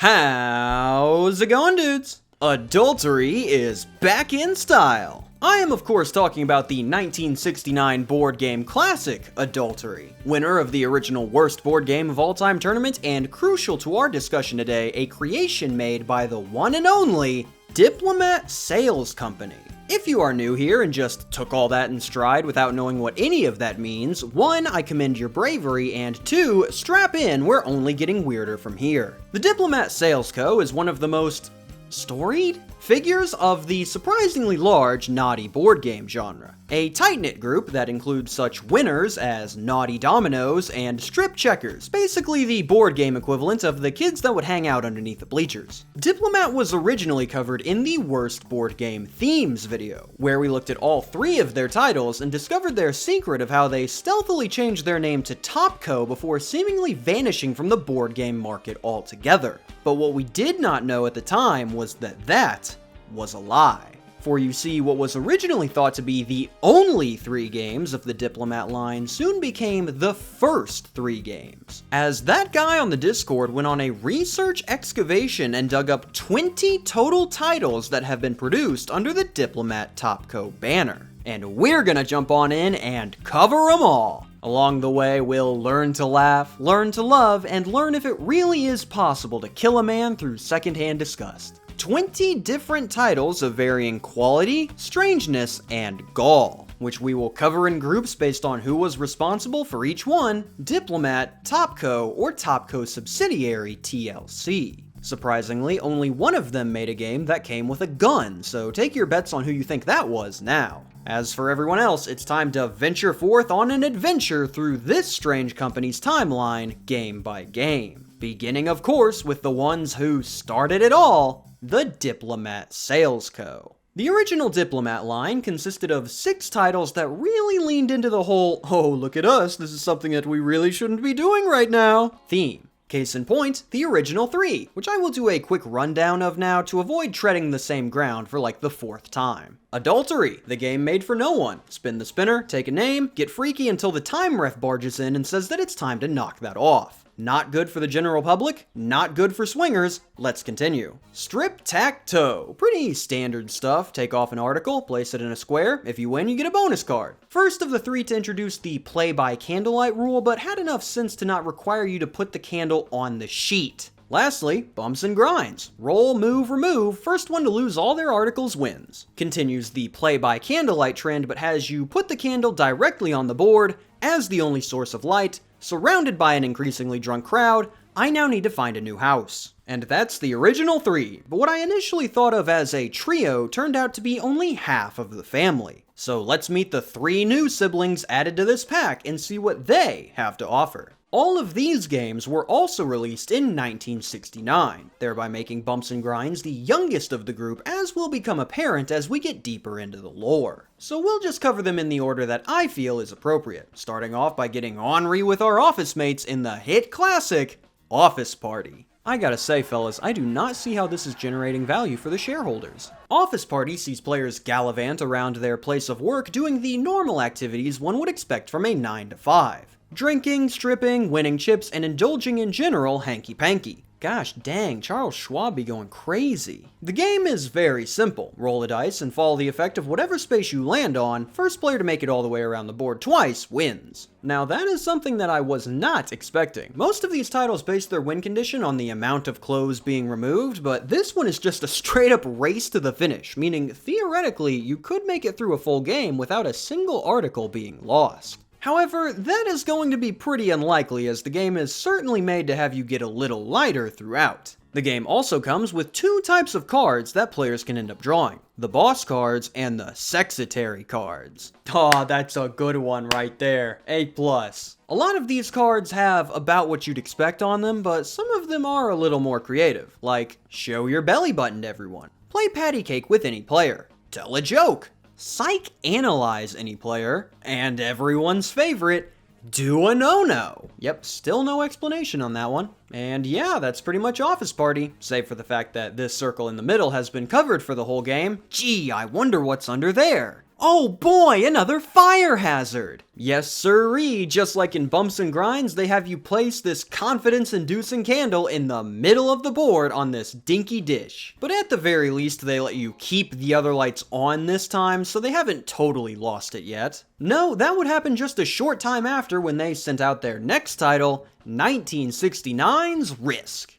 How's it going, dudes? Adultery is back in style. I am of course talking about the 1969 board game classic, Adultery, winner of the original worst board game of all time tournament, and crucial to our discussion today, a creation made by the one and only Diplomat Sales Company. If you are new here and just took all that in stride without knowing what any of that means, 1, I commend your bravery, and 2, strap in, we're only getting weirder from here. The Diplomat Sales Co. is one of the most storied figures of the surprisingly large naughty board game genre. A tight-knit group that includes such winners as Naughty Dominoes and Strip Checkers, basically the board game equivalent of the kids that would hang out underneath the bleachers. Diplomat was originally covered in the Worst Board Game Themes video, where we looked at all 3 of their titles and discovered their secret of how they stealthily changed their name to Topco before seemingly vanishing from the board game market altogether. But what we did not know at the time was that was a lie. For you see, what was originally thought to be the only 3 games of the Diplomat line soon became the first 3 games, as that guy on the Discord went on a research excavation and dug up 20 total titles that have been produced under the Diplomat Topco banner. And we're gonna jump on in and cover them all. Along the way, we'll learn to laugh, learn to love, and learn if it really is possible to kill a man through secondhand disgust. 20 different titles of varying quality, strangeness, and gall, which we will cover in groups based on who was responsible for each one: Diplomat, Topco, or Topco subsidiary TLC. Surprisingly, only one of them made a game that came with a gun, so take your bets on who you think that was now. As for everyone else, it's time to venture forth on an adventure through this strange company's timeline, game by game. Beginning, of course, with the ones who started it all, the Diplomat Sales Co. The original Diplomat line consisted of 6 titles that really leaned into the whole, "oh, look at us, this is something that we really shouldn't be doing right now" theme. Case in point, the original 3, which I will do a quick rundown of now to avoid treading the same ground for like the 4th time. Adultery, the game made for no one. Spin the spinner, take a name, get freaky until the time ref barges in and says that it's time to knock that off. Not good for the general public, not good for swingers. Let's continue. Strip-tac-toe. Pretty standard stuff. Take off an article, place it in a square. If you win, you get a bonus card. First of the 3 to introduce the play by candlelight rule, but had enough sense to not require you to put the candle on the sheet. Lastly, bumps and grinds. Roll, move, remove. First one to lose all their articles wins. Continues the play by candlelight trend, but has you put the candle directly on the board as the only source of light. Surrounded by an increasingly drunk crowd, I now need to find a new house. And that's the original 3, but what I initially thought of as a trio turned out to be only half of the family. So let's meet the 3 new siblings added to this pack and see what they have to offer. All of these games were also released in 1969, thereby making Bumps and Grinds the youngest of the group, as will become apparent as we get deeper into the lore. So we'll just cover them in the order that I feel is appropriate, starting off by getting ornery with our office mates in the hit classic, Office Party. I gotta say, fellas, I do not see how this is generating value for the shareholders. Office Party sees players gallivant around their place of work doing the normal activities one would expect from a 9 to 5. Drinking, stripping, winning chips, and indulging in general hanky-panky. Gosh dang, Charles Schwab be going crazy. The game is very simple. Roll a dice and follow the effect of whatever space you land on. First player to make it all the way around the board twice wins. Now that is something that I was not expecting. Most of these titles base their win condition on the amount of clothes being removed, but this one is just a straight up race to the finish, meaning theoretically you could make it through a full game without a single article being lost. However, that is going to be pretty unlikely, as the game is certainly made to have you get a little lighter throughout. The game also comes with 2 types of cards that players can end up drawing: the boss cards and the sexitary cards. Aw, that's a good one right there. A+. A lot of these cards have about what you'd expect on them, but some of them are a little more creative, like show your belly button to everyone, play patty cake with any player, tell a joke, psych-analyze any player, and everyone's favorite, do a no-no. Yep, still no explanation on that one. And yeah, that's pretty much Office Party, save for the fact that this circle in the middle has been covered for the whole game. Gee, I wonder what's under there. Oh boy, another fire hazard! Yes sirree, just like in Bumps and Grinds, they have you place this confidence-inducing candle in the middle of the board on this dinky dish. But at the very least, they let you keep the other lights on this time, so they haven't totally lost it yet. No, that would happen just a short time after when they sent out their next title, 1969's Risk.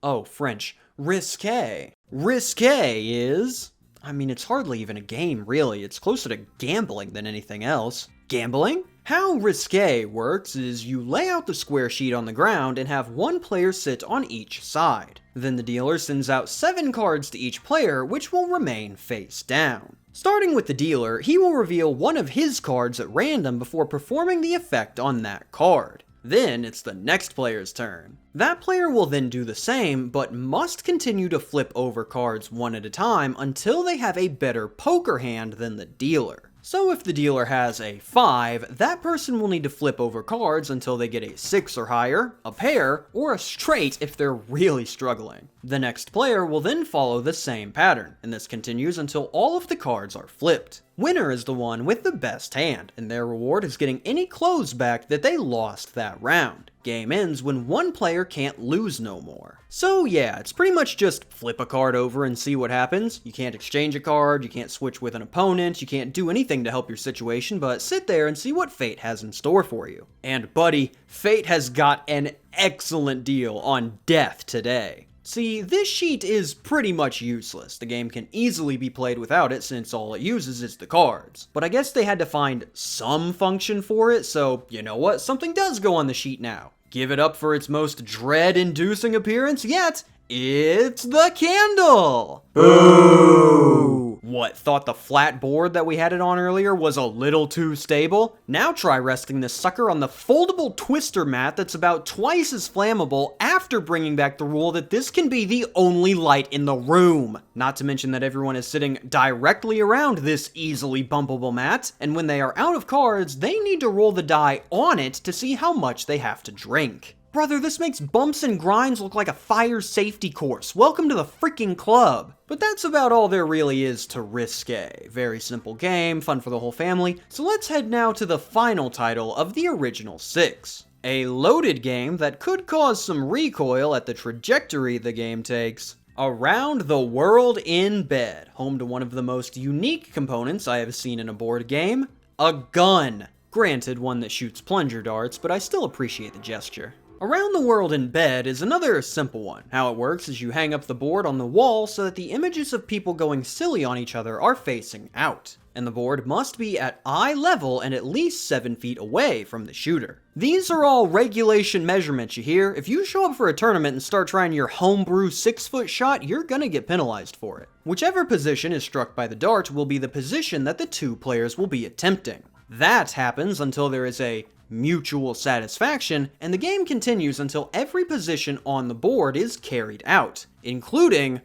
Oh, French. Risqué. Risqué is... I mean, it's hardly even a game, really. It's closer to gambling than anything else. Gambling? How Risqué works is you lay out the square sheet on the ground and have one player sit on each side. Then the dealer sends out 7 cards to each player, which will remain face down. Starting with the dealer, he will reveal one of his cards at random before performing the effect on that card. Then it's the next player's turn. That player will then do the same, but must continue to flip over cards one at a time until they have a better poker hand than the dealer. So if the dealer has a 5, that person will need to flip over cards until they get a 6 or higher, a pair, or a straight if they're really struggling. The next player will then follow the same pattern, and this continues until all of the cards are flipped. Winner is the one with the best hand, and their reward is getting any clothes back that they lost that round. Game ends when one player can't lose no more. So yeah, it's pretty much just flip a card over and see what happens. You can't exchange a card, you can't switch with an opponent, you can't do anything to help your situation, but sit there and see what fate has in store for you. And buddy, fate has got an excellent deal on death today. See, this sheet is pretty much useless. The game can easily be played without it since all it uses is the cards. But I guess they had to find some function for it, so you know what? Something does go on the sheet now. Give it up for its most dread-inducing appearance yet. It's the candle! Boo! What, thought the flat board that we had it on earlier was a little too stable? Now try resting this sucker on the foldable twister mat that's about twice as flammable after bringing back the rule that this can be the only light in the room. Not to mention that everyone is sitting directly around this easily bumpable mat, and when they are out of cards, they need to roll the die on it to see how much they have to drink. Brother, this makes Bumps and Grinds look like a fire safety course. Welcome to the freaking club. But that's about all there really is to Risqué. Very simple game, fun for the whole family. So let's head now to the final title of the original 6. A loaded game that could cause some recoil at the trajectory the game takes. Around the World in Bed, home to one of the most unique components I have seen in a board game, a gun. Granted, one that shoots plunger darts, but I still appreciate the gesture. Around the World in Bed is another simple one. How it works is you hang up the board on the wall so that the images of people going silly on each other are facing out. And the board must be at eye level and at least 7 feet away from the shooter. These are all regulation measurements, you hear? If you show up for a tournament and start trying your homebrew 6-foot shot, you're gonna get penalized for it. Whichever position is struck by the dart will be the position that the 2 players will be attempting. That happens until there is a mutual satisfaction, and the game continues until every position on the board is carried out, including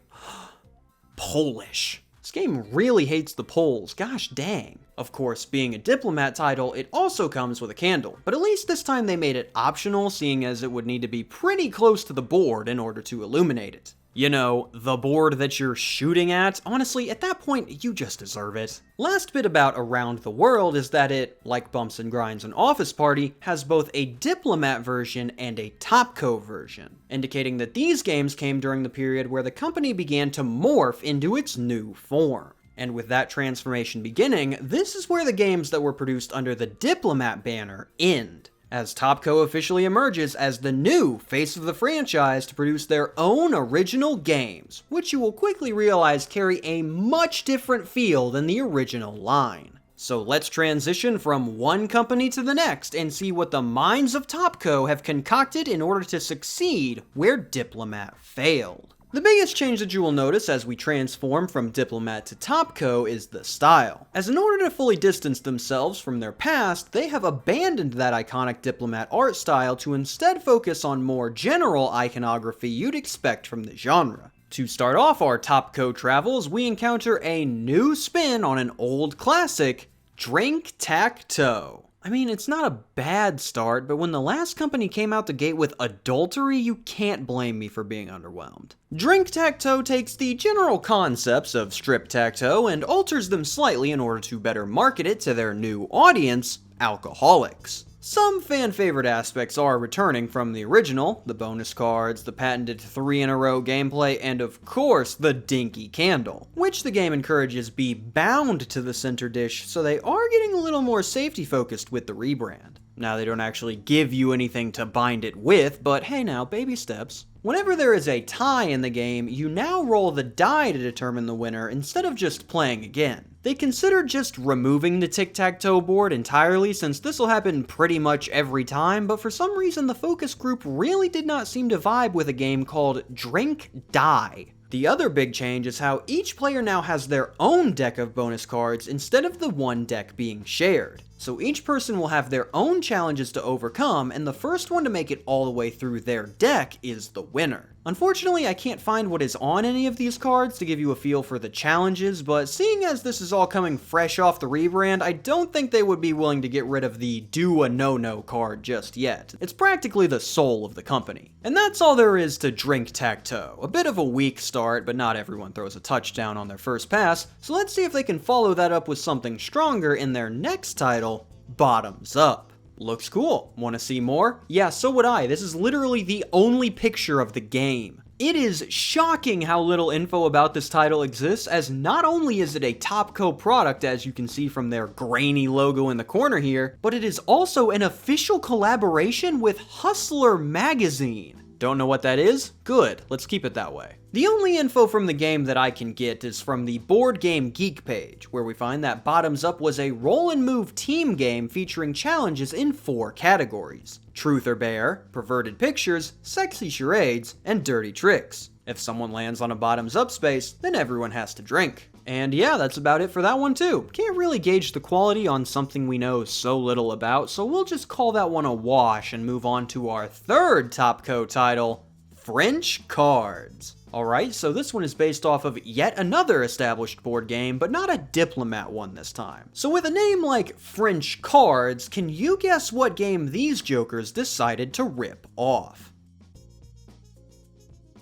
Polish. This game really hates the Poles, gosh dang. Of course, being a Diplomat title, it also comes with a candle, but at least this time they made it optional, seeing as it would need to be pretty close to the board in order to illuminate it. You know, the board that you're shooting at, honestly, at that point, you just deserve it. Last bit about Around the World is that it, like Bumps and Grinds and Office Party, has both a Diplomat version and a Topco version, indicating that these games came during the period where the company began to morph into its new form. And with that transformation beginning, this is where the games that were produced under the Diplomat banner end, as Topco officially emerges as the new face of the franchise to produce their own original games, which you will quickly realize carry a much different feel than the original line. So let's transition from one company to the next and see what the minds of Topco have concocted in order to succeed where Diplomat failed. The biggest change that you will notice as we transform from Diplomat to Topco is the style, as in order to fully distance themselves from their past, they have abandoned that iconic Diplomat art style to instead focus on more general iconography you'd expect from the genre. To start off our Topco travels, we encounter a new spin on an old classic, Drink-Tac-Toe. I mean, it's not a bad start, but when the last company came out the gate with adultery, you can't blame me for being underwhelmed. Drink Tacto takes the general concepts of strip tacto and alters them slightly in order to better market it to their new audience, alcoholics. Some fan-favorite aspects are returning from the original, the bonus cards, the patented 3-in-a-row gameplay, and of course, the dinky candle, which the game encourages be bound to the center dish, so they are getting a little more safety-focused with the rebrand. Now, they don't actually give you anything to bind it with, but hey now, baby steps. Whenever there is a tie in the game, you now roll the die to determine the winner instead of just playing again. They considered just removing the tic-tac-toe board entirely since this will happen pretty much every time, but for some reason the focus group really did not seem to vibe with a game called Drink Die. The other big change is how each player now has their own deck of bonus cards instead of the one deck being shared. So each person will have their own challenges to overcome, and the first one to make it all the way through their deck is the winner. Unfortunately, I can't find what is on any of these cards to give you a feel for the challenges, but seeing as this is all coming fresh off the rebrand, I don't think they would be willing to get rid of the do a no-no card just yet. It's practically the soul of the company. And that's all there is to Drink Tacto. A bit of a weak start, but not everyone throws a touchdown on their first pass, so let's see if they can follow that up with something stronger in their next title, Bottoms Up. Looks cool. Want to see more? Yeah, so would I. This is literally the only picture of the game. It is shocking how little info about this title exists, as not only is it a Topco product, as you can see from their grainy logo in the corner here, but it is also an official collaboration with Hustler magazine. Don't know what that is? Good, let's keep it that way. The only info from the game that I can get is from the Board Game Geek page, where we find that Bottoms Up was a roll and move team game featuring challenges in 4 categories: Truth or Bear, Perverted Pictures, Sexy Charades, and Dirty Tricks. If someone lands on a bottoms up space, then everyone has to drink. And yeah, that's about it for that one too. Can't really gauge the quality on something we know so little about, so we'll just call that one a wash and move on to our third Topco title, French Cards. Alright, so this one is based off of yet another established board game, but not a Diplomat one this time. So with a name like French Cards, can you guess what game these jokers decided to rip off?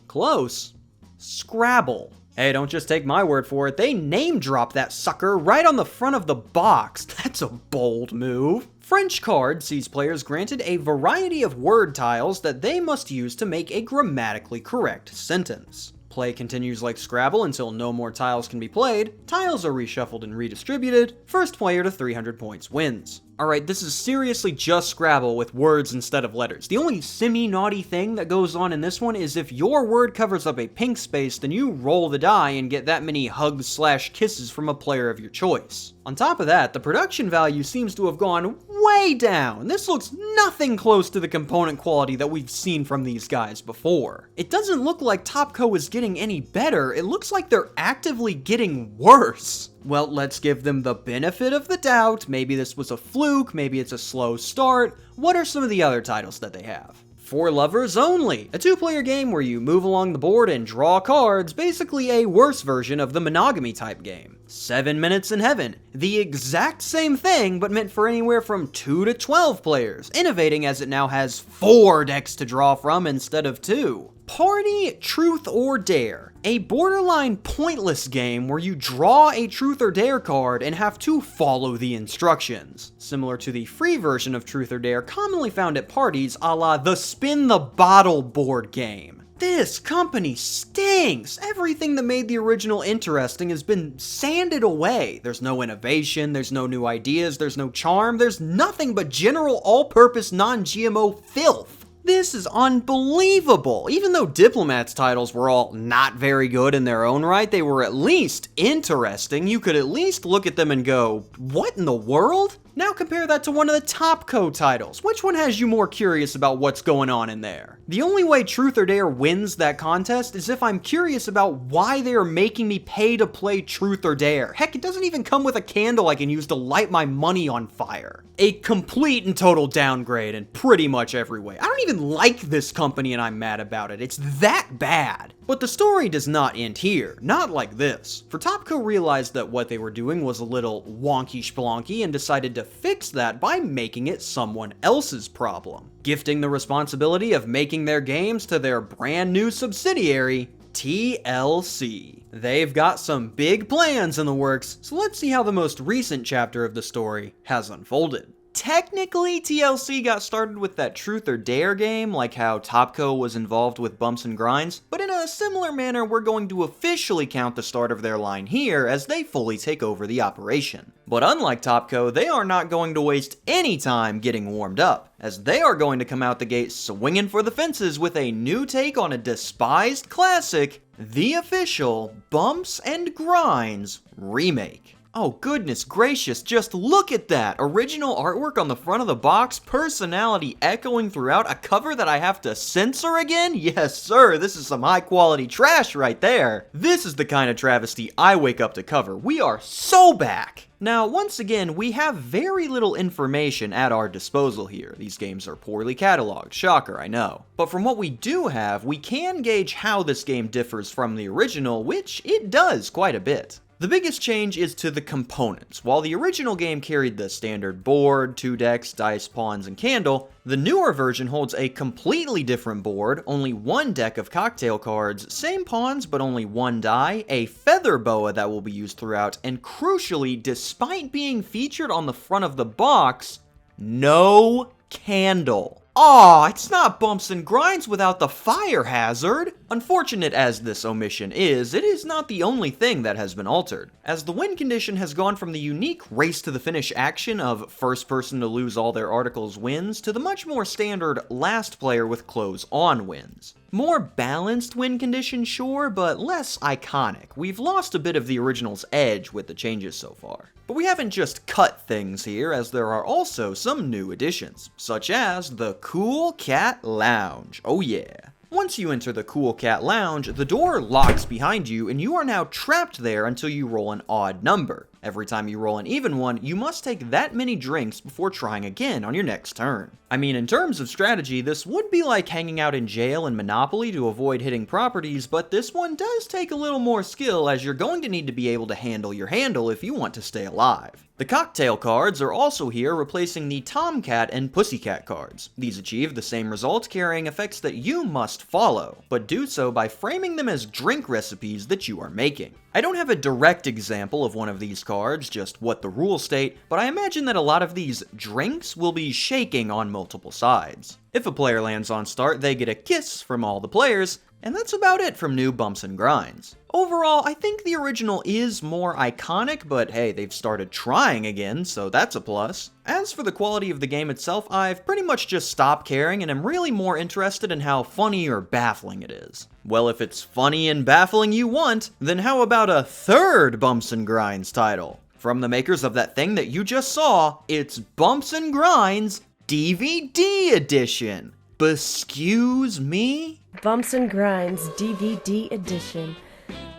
Close. Scrabble. Hey, don't just take my word for it, they name drop that sucker right on the front of the box. That's a bold move. French Card sees players granted a variety of word tiles that they must use to make a grammatically correct sentence. Play continues like Scrabble until no more tiles can be played, tiles are reshuffled and redistributed, first player to 300 points wins. Alright, this is seriously just Scrabble with words instead of letters. The only semi-naughty thing that goes on in this one is if your word covers up a pink space, then you roll the die and get that many hugs/kisses from a player of your choice. On top of that, the production value seems to have gone way down. This looks nothing close to the component quality that we've seen from these guys before. It doesn't look like Topco is getting any better, it looks like they're actively getting worse. Well, let's give them the benefit of the doubt. Maybe this was a fluke, maybe it's a slow start. What are some of the other titles that they have? For Lovers Only, a 2-player game where you move along the board and draw cards, basically a worse version of the monogamy type game. 7 Minutes in Heaven, the exact same thing, but meant for anywhere from 2 to 12 players, innovating as it now has 4 decks to draw from instead of 2. Party Truth or Dare, a borderline pointless game where you draw a Truth or Dare card and have to follow the instructions. Similar to the free version of Truth or Dare commonly found at parties a la the Spin the Bottle board game. This company stinks! Everything that made the original interesting has been sanded away. There's no innovation, there's no new ideas, there's no charm, there's nothing but general all-purpose non-GMO filth. This is unbelievable! Even though Diplomat's titles were all not very good in their own right, they were at least interesting. You could at least look at them and go, what in the world? Now compare that to one of the Topco titles. Which one has you more curious about what's going on in there? The only way Truth or Dare wins that contest is if I'm curious about why they are making me pay to play Truth or Dare. Heck, it doesn't even come with a candle I can use to light my money on fire. A complete and total downgrade in pretty much every way. I don't even like this company and I'm mad about it. It's that bad. But the story does not end here. Not like this. For Topco realized that what they were doing was a little wonky splonky and decided to to fix that by making it someone else's problem, gifting the responsibility of making their games to their brand new subsidiary, TLC. They've got some big plans in the works, so let's see how the most recent chapter of the story has unfolded. Technically, TLC got started with that Truth or Dare game, like how Topco was involved with Bumps and Grinds, but in a similar manner, we're going to officially count the start of their line here as they fully take over the operation. But unlike Topco, they are not going to waste any time getting warmed up, as they are going to come out the gate swinging for the fences with a new take on a despised classic, the official Bumps and Grinds remake. Oh goodness gracious, just look at that! Original artwork on the front of the box, personality echoing throughout, a cover that I have to censor again? Yes sir, this is some high quality trash right there! This is the kind of travesty I wake up to cover. We are so back! Now, once again, we have very little information at our disposal here. These games are poorly cataloged, shocker, I know. But from what we do have, we can gauge how this game differs from the original, which it does quite a bit. The biggest change is to the components. While the original game carried the standard board, 2 decks, dice, pawns, and candle, the newer version holds a completely different board, only 1 deck of cocktail cards, same pawns but only 1 die, a feather boa that will be used throughout, and crucially, despite being featured on the front of the box, no candle. Aw, it's not Bumps and Grinds without the fire hazard! Unfortunate as this omission is, it is not the only thing that has been altered, as the win condition has gone from the unique race to the finish action of first person to lose all their articles wins to the much more standard last player with close on wins. More balanced win condition, sure, but less iconic. We've lost a bit of the original's edge with the changes so far. But we haven't just cut things here, as there are also some new additions, such as the Cool Cat Lounge. Oh yeah. Once you enter the Cool Cat Lounge, the door locks behind you and you are now trapped there until you roll an odd number. Every time you roll an even one, you must take that many drinks before trying again on your next turn. I mean, in terms of strategy, this would be like hanging out in jail in Monopoly to avoid hitting properties, but this one does take a little more skill, as you're going to need to be able to handle your handle if you want to stay alive. The cocktail cards are also here, replacing the Tomcat and Pussycat cards. These achieve the same result, carrying effects that you must follow, but do so by framing them as drink recipes that you are making. I don't have a direct example of one of these cards, just what the rules state, but I imagine that a lot of these drinks will be shaking on multiple sides. If a player lands on start, they get a kiss from all the players, and that's about it from new Bumps and Grinds. Overall, I think the original is more iconic, but hey, they've started trying again, so that's a plus. As for the quality of the game itself, I've pretty much just stopped caring and am really more interested in how funny or baffling it is. Well, if it's funny and baffling you want, then how about a third Bumps and Grinds title? From the makers of that thing that you just saw, it's Bumps and Grinds DVD Edition. Excuse me? Bumps and Grinds DVD Edition.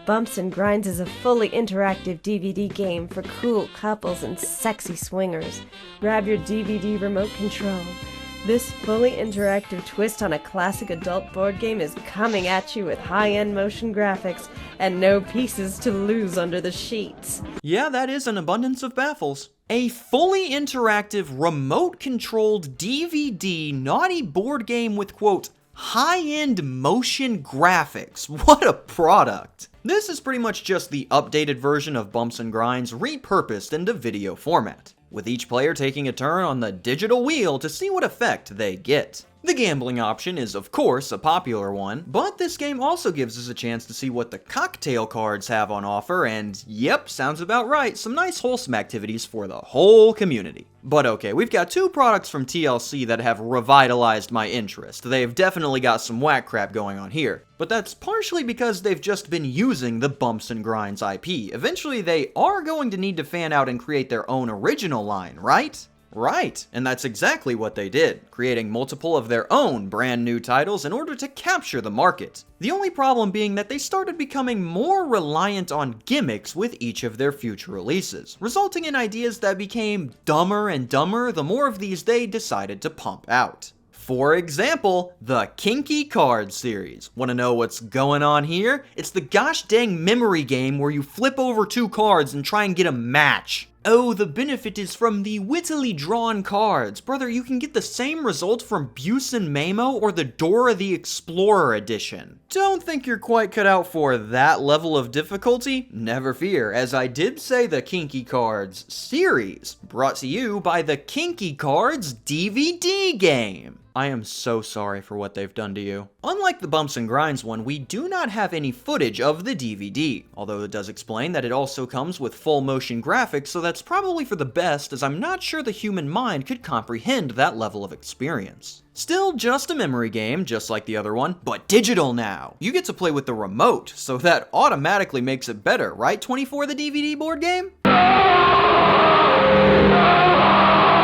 Bumps and Grinds is a fully interactive DVD game for cool couples and sexy swingers. Grab your DVD remote control. This fully interactive twist on a classic adult board game is coming at you with high-end motion graphics and no pieces to lose under the sheets. Yeah, that is an abundance of baffles. A fully interactive, remote-controlled DVD naughty board game with, quote, high-end motion graphics. What a product! This is pretty much just the updated version of Bumps and Grinds repurposed into video format, with each player taking a turn on the digital wheel to see what effect they get. The gambling option is of course a popular one, but this game also gives us a chance to see what the cocktail cards have on offer, and yep, sounds about right, some nice wholesome activities for the whole community. But okay, we've got 2 products from TLC that have revitalized my interest. They've definitely got some whack crap going on here, but that's partially because they've just been using the Bumps and Grinds IP. Eventually they are going to need to fan out and create their own original line, right? Right, and that's exactly what they did, creating multiple of their own brand new titles in order to capture the market. The only problem being that they started becoming more reliant on gimmicks with each of their future releases, resulting in ideas that became dumber and dumber the more of these they decided to pump out. For example, the Kinky Card series. Wanna know what's going on here? It's the gosh dang memory game where you flip over 2 cards and try and get a match. Oh, the benefit is from the wittily drawn cards. Brother, you can get the same result from Buse and Mamo or the Dora the Explorer edition. Don't think you're quite cut out for that level of difficulty? Never fear, as I did say the Kinky Cards series, brought to you by the Kinky Cards DVD game. I am so sorry for what they've done to you. Unlike the Bumps and Grinds one, we do not have any footage of the DVD, although it does explain that it also comes with full motion graphics, so that's probably for the best, as I'm not sure the human mind could comprehend that level of experience. Still just a memory game, just like the other one, but digital now. You get to play with the remote, so that automatically makes it better, right, 24 the DVD board game?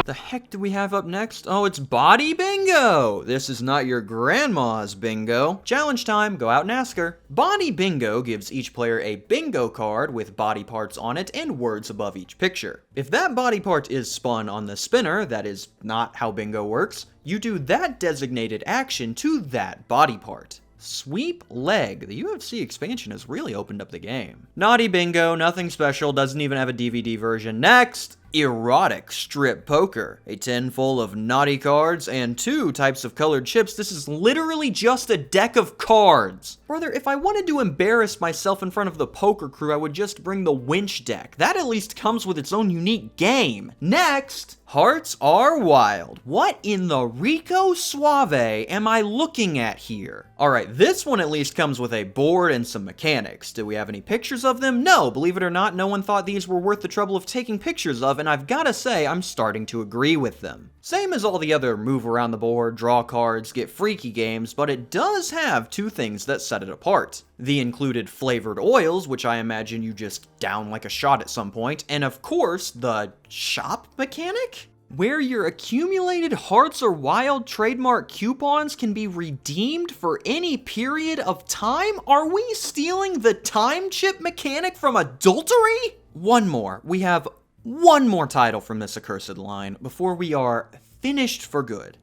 The heck do we have up next? Oh, it's Body Bingo! This is not your grandma's bingo. Challenge time, go out and ask her. Body Bingo gives each player a bingo card with body parts on it and words above each picture. If that body part is spun on the spinner, that is not how bingo works, you do that designated action to that body part. Sweep Leg. The UFC expansion has really opened up the game. Naughty Bingo, nothing special, doesn't even have a DVD version. Next! Erotic Strip Poker. A tin full of naughty cards and 2 types of colored chips. This is literally just a deck of cards. Brother, if I wanted to embarrass myself in front of the poker crew, I would just bring the winch deck. That at least comes with its own unique game. Next! Hearts Are Wild. What in the Rico Suave am I looking at here? Alright, this one at least comes with a board and some mechanics. Do we have any pictures of them? No, believe it or not, no one thought these were worth the trouble of taking pictures of, and I've gotta say, I'm starting to agree with them. Same as all the other move around the board, draw cards, get freaky games, but it does have 2 things that set it apart. The included flavored oils, which I imagine you just down like a shot at some point, and of course, the shop mechanic? Where your accumulated Hearts Are Wild trademark coupons can be redeemed for any period of time? Are we stealing the time chip mechanic from Adultery? One more. We have one more title from this accursed line before we are finished for good.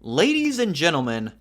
Ladies and gentlemen,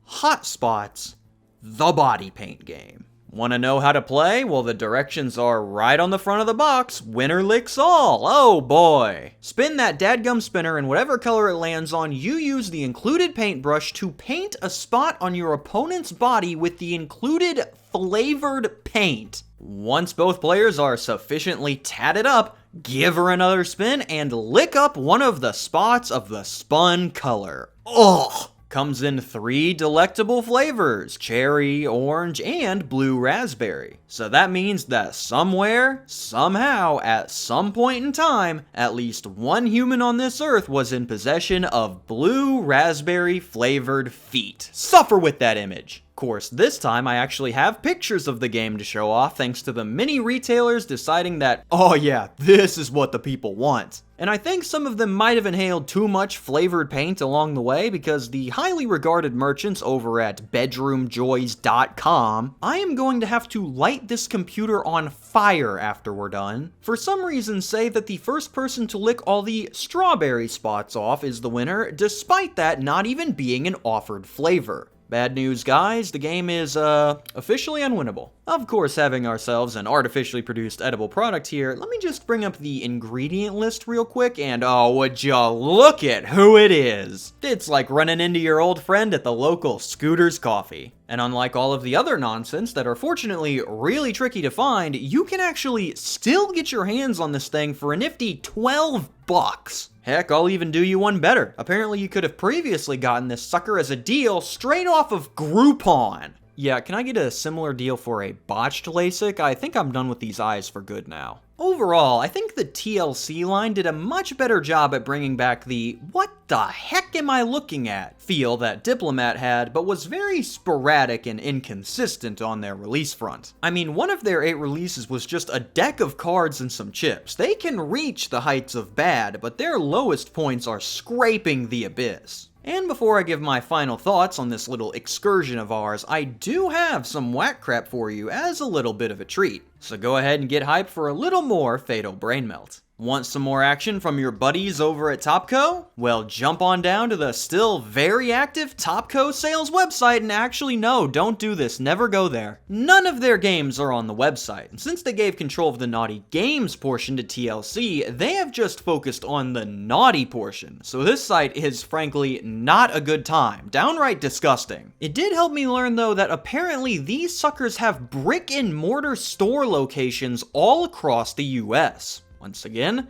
Hotspots, the body paint game. Want to know how to play? Well, the directions are right on the front of the box. Winner licks all. Oh boy. Spin that dadgum spinner, and whatever color it lands on, you use the included paintbrush to paint a spot on your opponent's body with the included flavored paint. Once both players are sufficiently tatted up, give her another spin and lick up one of the spots of the spun color. Ugh! Comes in 3 delectable flavors, cherry, orange, and blue raspberry. So that means that somewhere, somehow, at some point in time, at least one human on this earth was in possession of blue raspberry flavored feet. Suffer with that image. Of course, this time I actually have pictures of the game to show off thanks to the many retailers deciding that, oh yeah, this is what the people want. And I think some of them might have inhaled too much flavored paint along the way, because the highly regarded merchants over at bedroomjoys.com, I am going to have to light this computer on fire after we're done. For some reason say that the first person to lick all the strawberry spots off is the winner, despite that not even being an offered flavor. Bad news, guys, the game is, officially unwinnable. Of course, having ourselves an artificially produced edible product here, let me just bring up the ingredient list real quick, and oh, would you look at who it is! It's like running into your old friend at the local Scooter's Coffee. And unlike all of the other nonsense that are fortunately really tricky to find, you can actually still get your hands on this thing for a nifty $12. Heck, I'll even do you one better. Apparently you could have previously gotten this sucker as a deal straight off of Groupon. Yeah, can I get a similar deal for a botched LASIK? I think I'm done with these eyes for good now. Overall, I think the TLC line did a much better job at bringing back the "what the heck am I looking at" feel that Diplomat had, but was very sporadic and inconsistent on their release front. I mean, one of their 8 releases was just a deck of cards and some chips. They can reach the heights of bad, but their lowest points are scraping the abyss. And before I give my final thoughts on this little excursion of ours, I do have some whack crap for you as a little bit of a treat. So go ahead and get hyped for a little more Fatal Brain Melt. Want some more action from your buddies over at Topco? Well, jump on down to the still very active Topco sales website, and actually no, don't do this, never go there. None of their games are on the website, and since they gave control of the naughty games portion to TLC, they have just focused on the naughty portion. So this site is frankly not a good time, downright disgusting. It did help me learn though that apparently these suckers have brick and mortar store locations all across the US. Once again,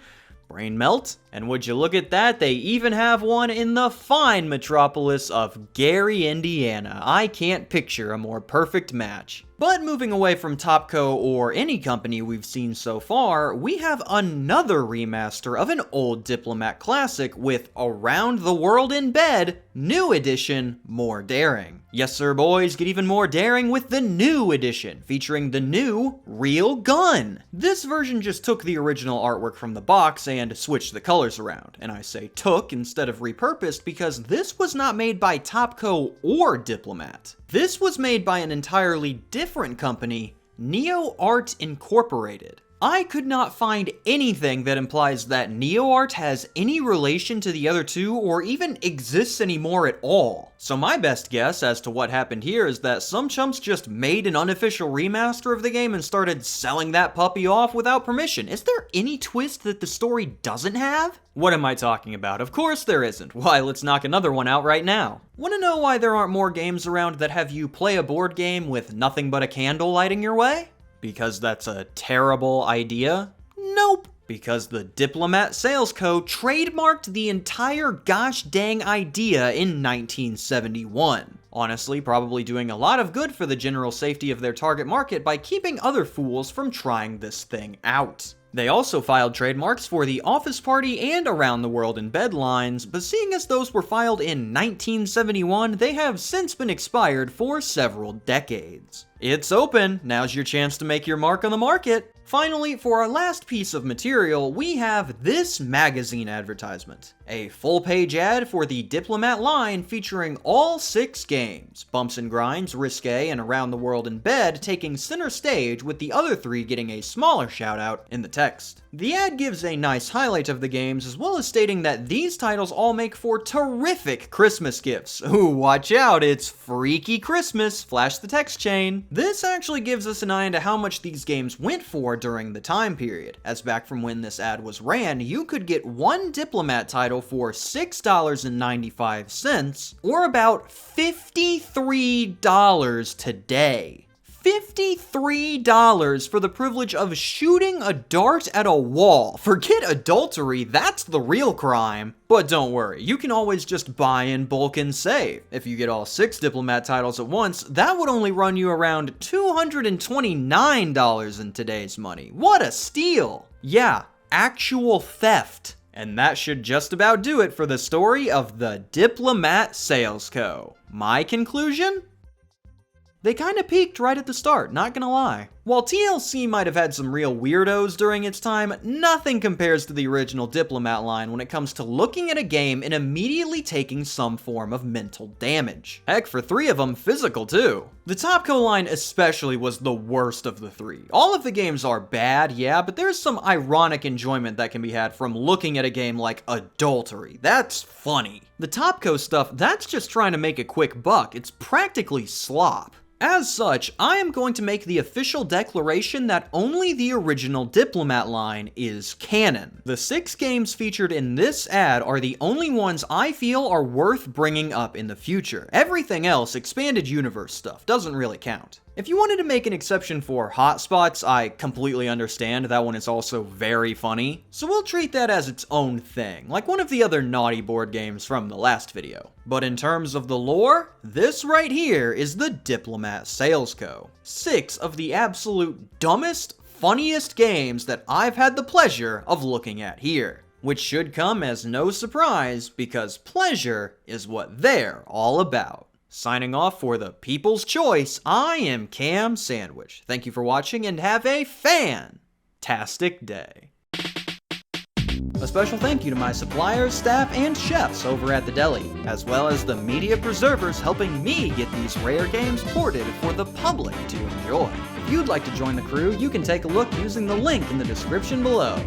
brain melt. And would you look at that, they even have one in the fine metropolis of Gary, Indiana. I can't picture a more perfect match. But moving away from Topco or any company we've seen so far, we have another remaster of an old Diplomat classic with Around the World in Bed, New Edition, More Daring. Yes sir boys, get even more daring with the New Edition, featuring the new real gun. This version just took the original artwork from the box and switched the colors around. And I say took instead of repurposed because this was not made by Topco or Diplomat. This was made by an entirely different company, Neo Art Incorporated. I could not find anything that implies that Neo Art has any relation to the other two or even exists anymore at all. So my best guess as to what happened here is that some chumps just made an unofficial remaster of the game and started selling that puppy off without permission. Is there any twist that the story doesn't have? What am I talking about? Of course there isn't. Why, let's knock another one out right now. Want to know why there aren't more games around that have you play a board game with nothing but a candle lighting your way? Because that's a terrible idea? Nope. Because the Diplomat Sales Co. trademarked the entire gosh dang idea in 1971. Honestly, probably doing a lot of good for the general safety of their target market by keeping other fools from trying this thing out. They also filed trademarks for the Office Party and Around the World in Bed lines, but seeing as those were filed in 1971, they have since been expired for several decades. It's open, now's your chance to make your mark on the market. Finally, for our last piece of material, we have this magazine advertisement. A full-page ad for the Diplomat line featuring all 6 games, Bumps and Grinds, Risque, and Around the World in Bed taking center stage with the other 3 getting a smaller shout-out in the text. The ad gives a nice highlight of the games as well as stating that these titles all make for terrific Christmas gifts. Ooh, watch out, it's Freaky Christmas, flash the text chain. This actually gives us an eye into how much these games went for during the time period, as back from when this ad was ran, you could get one Diplomat title for $6.95, or about $53 today. $53 for the privilege of shooting a dart at a wall. Forget adultery, that's the real crime. But don't worry, you can always just buy in bulk and save. If you get all 6 Diplomat titles at once, that would only run you around $229 in today's money. What a steal! Yeah, actual theft. And that should just about do it for the story of the Diplomat Sales Co. My conclusion? They kinda peaked right at the start, not gonna lie. While TLC might have had some real weirdos during its time, nothing compares to the original Diplomat line when it comes to looking at a game and immediately taking some form of mental damage. Heck, for 3 of them, physical too. The Topco line especially was the worst of the 3. All of the games are bad, yeah, but there's some ironic enjoyment that can be had from looking at a game like Adultery. That's funny. The Topco stuff, that's just trying to make a quick buck. It's practically slop. As such, I am going to make the official declaration that only the original Diplomat line is canon. The 6 games featured in this ad are the only ones I feel are worth bringing up in the future. Everything else, expanded universe stuff, doesn't really count. If you wanted to make an exception for hotspots, I completely understand. That one is also very funny. So we'll treat that as its own thing, like one of the other naughty board games from the last video. But in terms of the lore, this right here is the Diplomat Sales Co. 6 of the absolute dumbest, funniest games that I've had the pleasure of looking at here. Which should come as no surprise, because pleasure is what they're all about. Signing off for the People's Choice, I am KamSandwich. Thank you for watching and have a fantastic day. A special thank you to my suppliers, staff, and chefs over at the deli, as well as the media preservers helping me get these rare games ported for the public to enjoy. If you'd like to join the crew, you can take a look using the link in the description below.